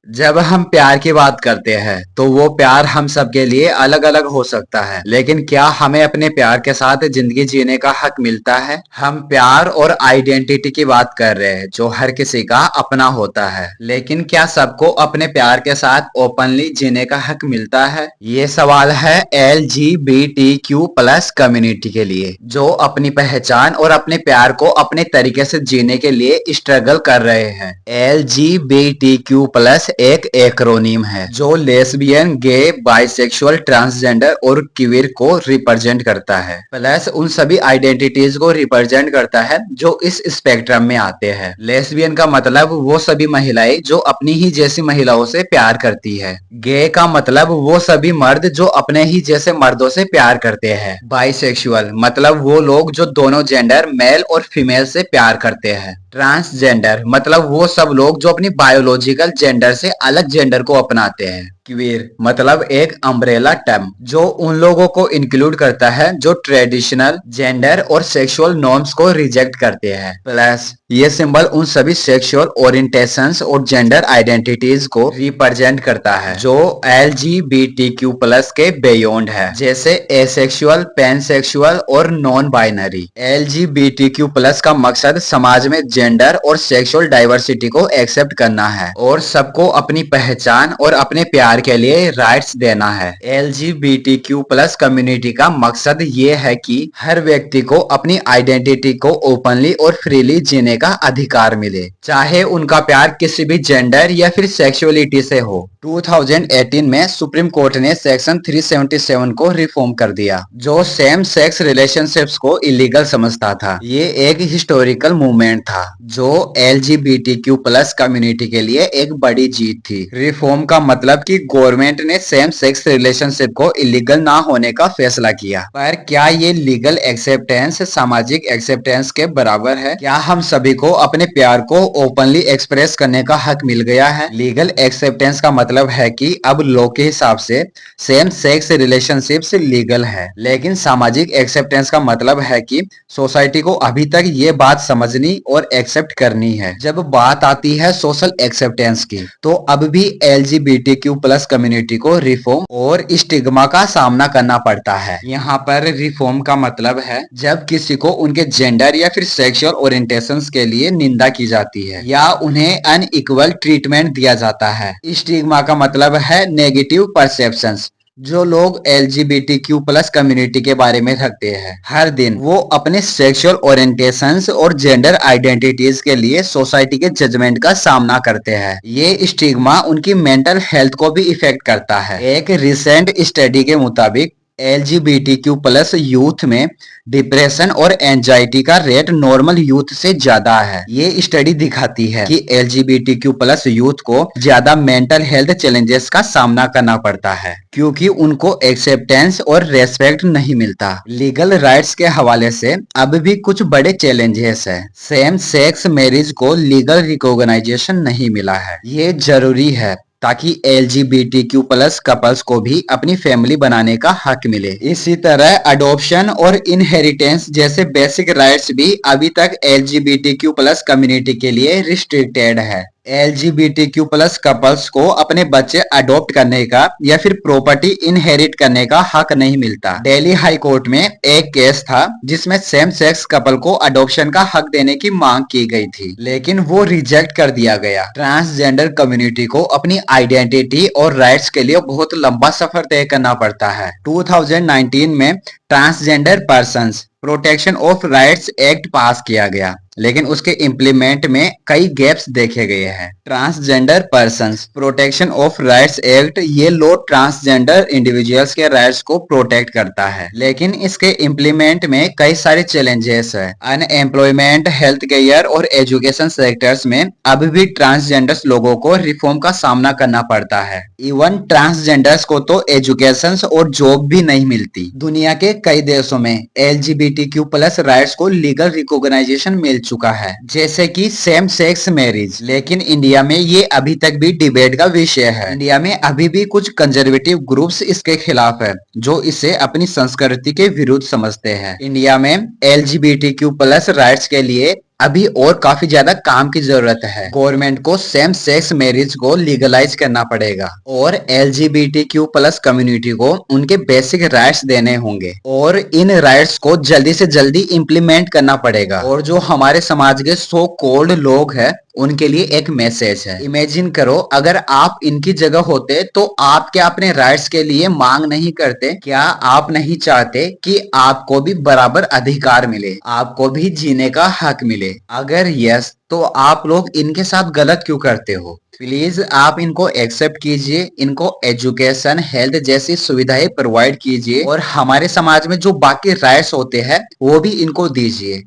जब हम प्यार की बात करते हैं तो वो प्यार हम सबके लिए अलग अलग हो सकता है, लेकिन क्या हमें अपने प्यार के साथ जिंदगी जीने का हक मिलता है? हम प्यार और आइडेंटिटी की बात कर रहे हैं जो हर किसी का अपना होता है, लेकिन क्या सबको अपने प्यार के साथ ओपनली जीने का हक मिलता है? ये सवाल है LGBTQ+ कम्युनिटी के लिए, जो अपनी पहचान और अपने प्यार को अपने तरीके से जीने के लिए स्ट्रगल कर रहे हैं। LGBTQ+ एक एक्रोनीम है जो लेस्बियन, गे, बाइसेक्सुअल, ट्रांसजेंडर और क्वीर को रिप्रेजेंट करता है। प्लस उन सभी आइडेंटिटीज को रिप्रेजेंट करता है जो इस स्पेक्ट्रम में आते हैं। लेस्बियन का मतलब वो सभी महिलाएं जो अपनी ही जैसी महिलाओं से प्यार करती है। गे का मतलब वो सभी मर्द जो अपने ही जैसे मर्दों से प्यार करते हैं। बाइसेक्सुअल मतलब वो लोग जो दोनों जेंडर मेल और फीमेल से प्यार करते हैं। ट्रांसजेंडर मतलब वो सब लोग जो अपनी बायोलॉजिकल जेंडर से अलग जेंडर को अपनाते हैं। क्वीर मतलब एक अम्ब्रेला टर्म जो उन लोगों को इंक्लूड करता है जो ट्रेडिशनल जेंडर और सेक्सुअल नॉर्म्स को रिजेक्ट करते हैं। प्लस ये सिंबल उन सभी सेक्सुअल ओरिएंटेशंस और जेंडर आइडेंटिटीज को रिप्रेजेंट करता है जो LGBTQ+ के बियॉन्ड है, जैसे एसेक्सुअल, पैनसेक्सुअल और नॉन बाइनरी। LGBTQ+ का मकसद समाज में जेंडर और सेक्सुअल डाइवर्सिटी को एक्सेप्ट करना है और सबको अपनी पहचान और अपने प्यार के लिए राइट्स देना है। LGBTQ+ कम्युनिटी का मकसद ये है कि हर व्यक्ति को अपनी आइडेंटिटी को ओपनली और फ्रीली जीने का अधिकार मिले, चाहे उनका प्यार किसी भी जेंडर या फिर सेक्सुअलिटी से हो। 2018 में सुप्रीम कोर्ट ने सेक्शन 377 को रिफॉर्म कर दिया जो सेम सेक्स रिलेशनशिप्स को इलीगल समझता था। ये एक हिस्टोरिकल मूवमेंट था जो LGBTQ+ कम्युनिटी के लिए एक बड़ी जीत थी। रिफॉर्म का मतलब कि गवर्नमेंट ने सेम सेक्स रिलेशनशिप को इलीगल ना होने का फैसला किया। पर क्या ये लीगल एक्सेप्टेंस सामाजिक एक्सेप्टेंस के बराबर है? क्या हम सभी को अपने प्यार को ओपनली एक्सप्रेस करने का हक मिल गया है? लीगल एक्सेप्टेंस का मतलब है कि अब लॉ के हिसाब से सेम सेक्स रिलेशनशिप्स लीगल है, लेकिन सामाजिक एक्सेप्टेंस का मतलब है कि सोसाइटी को अभी तक ये बात समझनी और एक्सेप्ट करनी है। जब बात आती है सोशल एक्सेप्टेंस की, तो अब भी LGBTQ+ कम्युनिटी को रिफॉर्म और स्टिग्मा का सामना करना पड़ता है। यहाँ पर रिफॉर्म का मतलब है जब किसी को उनके जेंडर या फिर सेक्सुअल ओरिएंटेशंस के लिए निंदा की जाती है या उन्हें अनइक्वल ट्रीटमेंट दिया जाता है। स्टिग्मा का मतलब है नेगेटिव परसेप्शंस जो लोग LGBTQ+ कम्युनिटी के बारे में रखते हैं। हर दिन वो अपने सेक्सुअल ओरिएंटेशंस और जेंडर आइडेंटिटीज के लिए सोसाइटी के जजमेंट का सामना करते हैं। ये स्टिग्मा उनकी मेंटल हेल्थ को भी इफेक्ट करता है। एक रिसेंट स्टडी के मुताबिक LGBTQ+ यूथ में डिप्रेशन और एंजाइटी का रेट नॉर्मल यूथ से ज्यादा है। ये स्टडी दिखाती है कि LGBTQ+ यूथ को ज्यादा मेंटल हेल्थ चैलेंजेस का सामना करना पड़ता है क्योंकि उनको एक्सेप्टेंस और रेस्पेक्ट नहीं मिलता। लीगल राइट्स के हवाले से अब भी कुछ बड़े चैलेंजेस है। सेम सेक्स मैरिज को लीगल रिकॉग्नाइजेशन नहीं मिला है। ये जरूरी है ताकि LGBTQ+ कपल्स को भी अपनी फैमिली बनाने का हक मिले। इसी तरह अडॉप्शन और इनहेरिटेंस जैसे बेसिक राइट्स भी अभी तक LGBTQ+ कम्युनिटी के लिए रिस्ट्रिक्टेड है। LGBTQ+ कपल्स को अपने बच्चे अडॉप्ट करने का या फिर प्रॉपर्टी इनहेरिट करने का हक नहीं मिलता। दिल्ली हाई कोर्ट में एक केस था जिसमें सेम सेक्स कपल को अडॉप्शन का हक देने की मांग की गई थी, लेकिन वो रिजेक्ट कर दिया गया। ट्रांसजेंडर कम्युनिटी को अपनी आइडेंटिटी और राइट्स के लिए बहुत लंबा सफर तय करना पड़ता है। 2019 में transgender persons protection of rights act पास किया गया, लेकिन उसके इम्प्लीमेंट में कई गैप्स देखे गए हैं। Transgender persons protection of rights act ये लॉ ट्रांसजेंडर इंडिविजुअल्स के राइट्स को प्रोटेक्ट करता है, लेकिन इसके इम्प्लीमेंट में कई सारे चैलेंजेस है। अनएम्प्लॉयमेंट, हेल्थ केयर और एजुकेशन सेक्टर्स में अब भी ट्रांसजेंडर्स लोगों को रिफॉर्म का सामना करना पड़ता है। इवन ट्रांसजेंडर्स को तो एजुकेशन और जॉब भी नहीं मिलती। दुनिया के कई देशों में LGBTQ+ राइट्स को लीगल रिकॉग्नाइजेशन मिल चुका है, जैसे कि सेम सेक्स मैरिज, लेकिन इंडिया में ये अभी तक भी डिबेट का विषय है। इंडिया में अभी भी कुछ कंजर्वेटिव ग्रुप्स इसके खिलाफ है जो इसे अपनी संस्कृति के विरुद्ध समझते हैं। इंडिया में LGBTQ+ राइट्स के लिए अभी और काफी ज्यादा काम की जरूरत है। गवर्नमेंट को सेम सेक्स मैरिज को लीगलाइज करना पड़ेगा और LGBTQ+ कम्युनिटी को उनके बेसिक राइट्स देने होंगे और इन राइट्स को जल्दी से जल्दी इम्प्लीमेंट करना पड़ेगा। और जो हमारे समाज के सो कॉल्ड लोग हैं उनके लिए एक मैसेज है। इमेजिन करो अगर आप इनकी जगह होते तो आप क्या अपने राइट्स के लिए मांग नहीं करते? क्या आप नहीं चाहते कि आपको भी बराबर अधिकार मिले, आपको भी जीने का हक मिले? अगर यस तो आप लोग इनके साथ गलत क्यों करते हो? प्लीज आप इनको एक्सेप्ट कीजिए, इनको एजुकेशन हेल्थ जैसी सुविधाएं प्रोवाइड कीजिए और हमारे समाज में जो बाकी राइट्स होते हैं वो भी इनको दीजिए।